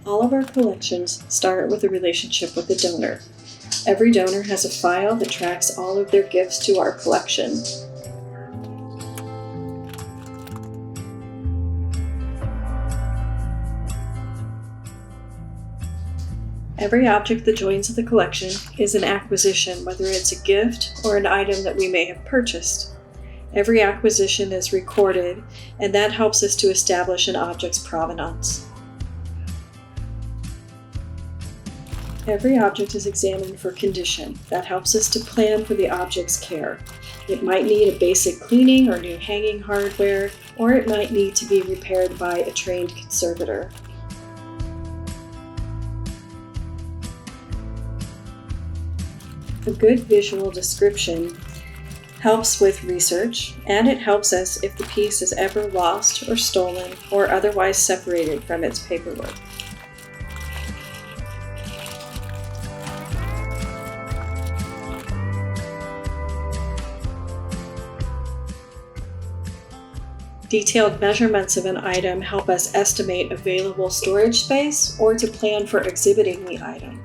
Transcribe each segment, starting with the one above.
All of our collections start with a relationship with the donor. Every donor has a file that tracks all of their gifts to our collection. Every object that joins the collection is an acquisition, whether it's a gift or an item that we may have purchased. Every acquisition is recorded, and that helps us to establish an object's provenance. Every object is examined for condition. That helps us to plan for the object's care. It might need a basic cleaning or new hanging hardware, or it might need to be repaired by a trained conservator. A good visual description helps with research, and it helps us if the piece is ever lost or stolen or otherwise separated from its paperwork. Detailed measurements of an item help us estimate available storage space or to plan for exhibiting the item.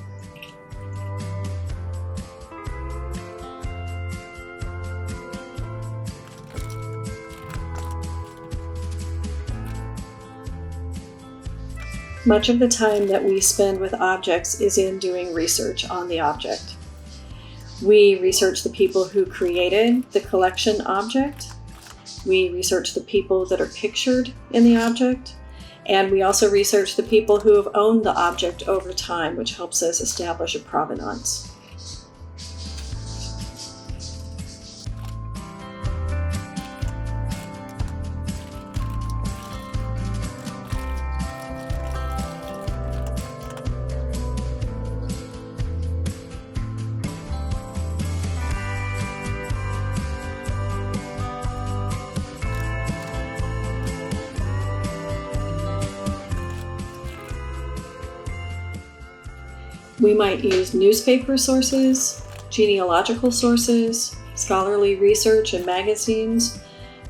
Much of the time that we spend with objects is in doing research on the object. We research the people who created the collection object. We research the people that are pictured in the object. And we also research the people who have owned the object over time, which helps us establish a provenance. We might use newspaper sources, genealogical sources, scholarly research and magazines,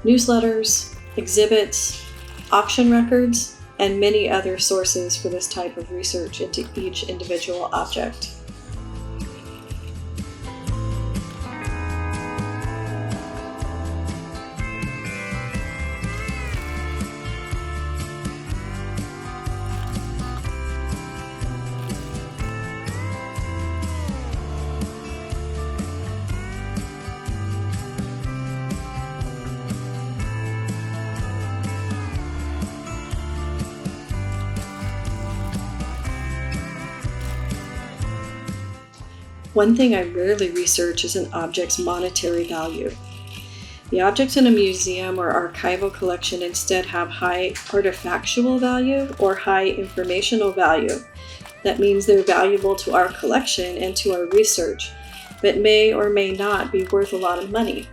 newsletters, exhibits, auction records, and many other sources for this type of research into each individual object. One thing I rarely research is an object's monetary value. The objects in a museum or archival collection instead have high artifactual value or high informational value. That means they're valuable to our collection and to our research, but may or may not be worth a lot of money.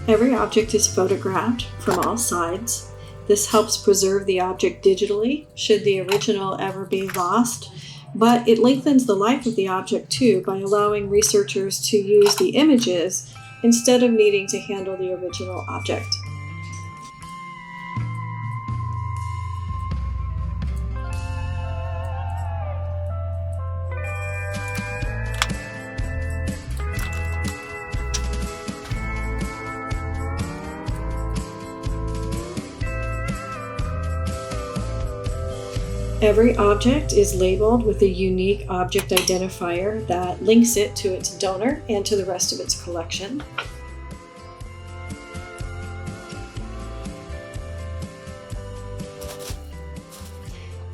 Every object is photographed from all sides. This helps preserve the object digitally, should the original ever be lost, but it lengthens the life of the object too by allowing researchers to use the images instead of needing to handle the original object. Every object is labeled with a unique object identifier that links it to its donor and to the rest of its collection.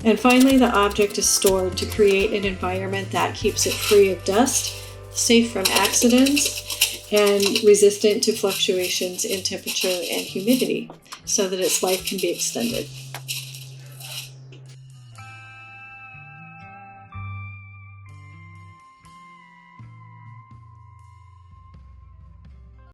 And finally, the object is stored to create an environment that keeps it free of dust, safe from accidents, and resistant to fluctuations in temperature and humidity, so that its life can be extended.